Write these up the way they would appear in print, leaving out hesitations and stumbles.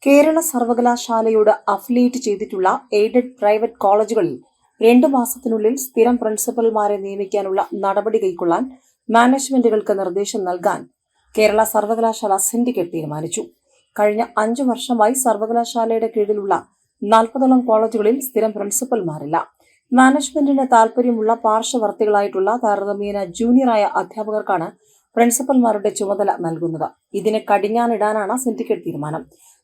Kerala സർവകലാശാലയോട് affiliate ചെയ്തിട്ടുള്ള aided private കോളേജുകളിൽ 2 മാസത്തിനുള്ളിൽ സ്ഥിരം പ്രിൻസിപ്പൽമാരെ നിയമിക്കാനുള്ള നടപടി കൈക്കൊള്ളാൻ മാനേജ്മെന്റുകൾക്ക് നിർദ്ദേശം നൽകാൻ കേരള സർവകലാശാല സിൻഡിക്കേറ്റ് തീരുമാനിച്ചു. കഴിഞ്ഞ 5 വർഷമായി സർവകലാശാലയുടെ കീഴിലുള്ള 40ഓളം കോളേജുകളിൽ സ്ഥിരം പ്രിൻസിപ്പൽമാരില്ല. മാനേജ്മെന്റിന് താൽപര്യമുള്ള പാർശ്വവർത്തികളായിട്ടുള്ള താരതമ്യേന ജൂനിയറായ അധ്യാപകർക്കാണ് പ്രിൻസിപ്പൽമാരുടെ ചുമതല നൽകുന്നത്. ഇതിന് കടിഞ്ഞാണിടാനാണ് സിൻഡിക്കേറ്റ് തീരുമാനം.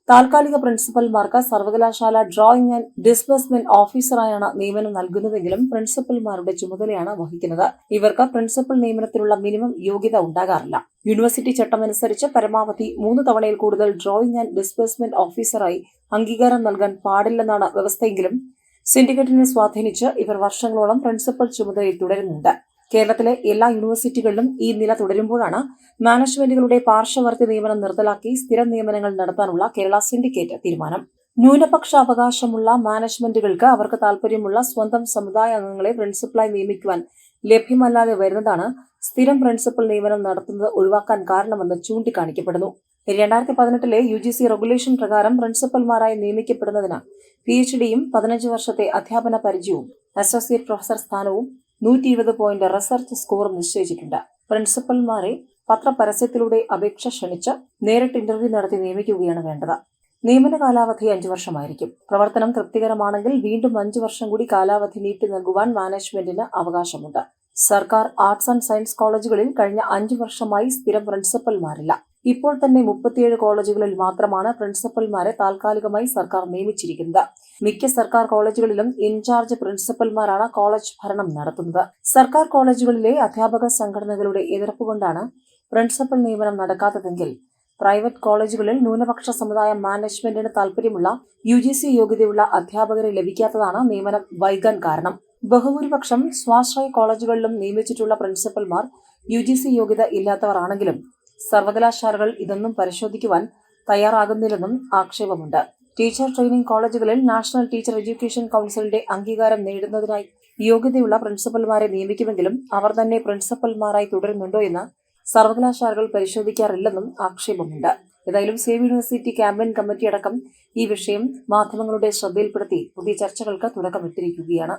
താൽക്കാലിക പ്രിൻസിപ്പൽമാർക്ക് സർവകലാശാല ഡ്രോയിംഗ് ആൻഡ് ഡിസ്ബഴ്സ്മെന്റ് ഓഫീസറായാണ് നിയമനം നൽകുന്നതെങ്കിലും പ്രിൻസിപ്പൽമാരുടെ ചുമതലയാണ് വഹിക്കുന്നത്. ഇവർക്ക് പ്രിൻസിപ്പൽ നിയമനത്തിനുള്ള മിനിമം യോഗ്യത ഉണ്ടാകാറില്ല. യൂണിവേഴ്സിറ്റി ചട്ടമനുസരിച്ച് പരമാവധി 3 തവണയിൽ കൂടുതൽ ഡ്രോയിംഗ് ആൻഡ് ഡിസ്ബഴ്സ്മെന്റ് ഓഫീസറായി അംഗീകാരം നൽകാൻ പാടില്ലെന്നാണ് വ്യവസ്ഥയെങ്കിലും സിൻഡിക്കേറ്റിനെ സ്വാധീനിച്ച് ഇവർ വർഷങ്ങളോളം പ്രിൻസിപ്പൽ ചുമതലയിൽ തുടരുന്നുണ്ട്. കേരളത്തിലെ എല്ലാ യൂണിവേഴ്സിറ്റികളിലും ഈ നില തുടരുമ്പോഴാണ് മാനേജ്മെന്റുകളുടെ പാർശ്വവർത്തി നിയമനം നിർത്തലാക്കി സ്ഥിരം നിയമനങ്ങൾ നടത്താനുള്ള കേരള സിൻഡിക്കേറ്റ് തീരുമാനം. ന്യൂനപക്ഷ അവകാശമുള്ള മാനേജ്മെന്റുകൾക്ക് അവർക്ക് താൽപര്യമുള്ള സ്വന്തം സമുദായ അംഗങ്ങളെ പ്രിൻസിപ്പലായി നിയമിക്കുവാൻ ലഭ്യമല്ലാതെ വരുന്നതാണ് സ്ഥിരം പ്രിൻസിപ്പൽ നിയമനം നടത്തുന്നത് ഒഴിവാക്കാൻ കാരണമെന്ന് ചൂണ്ടിക്കാണിക്കപ്പെടുന്നു. 2018 UGC റെഗുലേഷൻ പ്രകാരം പ്രിൻസിപ്പൽമാരായി നിയമിക്കപ്പെടുന്നതിന് PhDയും 15 വർഷത്തെ അധ്യാപന പരിചയവും അസോസിയേറ്റ് പ്രൊഫസർ സ്ഥാനവും 120 പോയിന്റ് റിസർച്ച് സ്കോറും നിശ്ചയിച്ചിട്ടുണ്ട്. പ്രിൻസിപ്പൽമാരെ പത്രപരസ്യത്തിലൂടെ അപേക്ഷ ക്ഷണിച്ച് നേരിട്ട് ഇന്റർവ്യൂ നടത്തി നിയമിക്കുകയാണ് വേണ്ടത്. നിയമന കാലാവധി 5 വർഷമായിരിക്കും. പ്രവർത്തനം തൃപ്തികരമാണെങ്കിൽ വീണ്ടും 5 വർഷം കൂടി കാലാവധി നീട്ടി നൽകുവാൻ മാനേജ്മെന്റിന് അവകാശമുണ്ട്. സർക്കാർ ആർട്സ് ആൻഡ് സയൻസ് കോളേജുകളിൽ കഴിഞ്ഞ 5 വർഷമായി സ്ഥിരം പ്രിൻസിപ്പൽമാരില്ല. ഇപ്പോൾ തന്നെ 37 കോളേജുകളിൽ മാത്രമാണ് പ്രിൻസിപ്പൽമാരെ താൽക്കാലികമായി സർക്കാർ നിയമിച്ചിരിക്കുന്നത്. മിക്ക സർക്കാർ കോളേജുകളിലും ഇൻചാർജ് പ്രിൻസിപ്പൽമാരാണ് കോളേജ് ഭരണം നടത്തുന്നത്. സർക്കാർ കോളേജുകളിലെ അധ്യാപക സംഘടനകളുടെ എതിർപ്പുകൊണ്ടാണ് പ്രിൻസിപ്പൽ നിയമനം നടക്കാത്തതെങ്കിൽ പ്രൈവറ്റ് കോളേജുകളിൽ ന്യൂനപക്ഷ സമുദായ മാനേജ്മെന്റിന് താൽപര്യമുള്ള UGC യോഗ്യതയുള്ള അധ്യാപകരെ ലഭിക്കാത്തതാണ് നിയമനം വൈകാൻ കാരണം. ബഹുഭൂരിപക്ഷം സ്വാശ്രയ കോളേജുകളിലും നിയമിച്ചിട്ടുള്ള പ്രിൻസിപ്പൽമാർ UGC യോഗ്യത ഇല്ലാത്തവർ ആണെങ്കിലും സർവകലാശാലകൾ ഇതൊന്നും പരിശോധിക്കുവാൻ തയ്യാറാകുന്നില്ലെന്നും ആക്ഷേപമുണ്ട്. ടീച്ചർ ട്രെയിനിംഗ് കോളേജുകളിൽ നാഷണൽ ടീച്ചർ എഡ്യൂക്കേഷൻ കൗൺസിലിന്റെ അംഗീകാരം നേടുന്നതിനായി യോഗ്യതയുള്ള പ്രിൻസിപ്പൽമാരെ നിയമിക്കുമെങ്കിലും അവർ തന്നെ പ്രിൻസിപ്പൽമാരായി തുടരുന്നുണ്ടോ എന്ന് സർവകലാശാലകൾ പരിശോധിക്കാറില്ലെന്നും ആക്ഷേപമുണ്ട്. ഏതായാലും സേവ് യൂണിവേഴ്സിറ്റി ക്യാമ്പയിൻ കമ്മിറ്റി അടക്കം ഈ വിഷയം മാധ്യമങ്ങളുടെ ശ്രദ്ധയിൽപ്പെടുത്തി പുതിയ ചർച്ചകൾക്ക് തുടക്കമിട്ടിരിക്കുകയാണ്.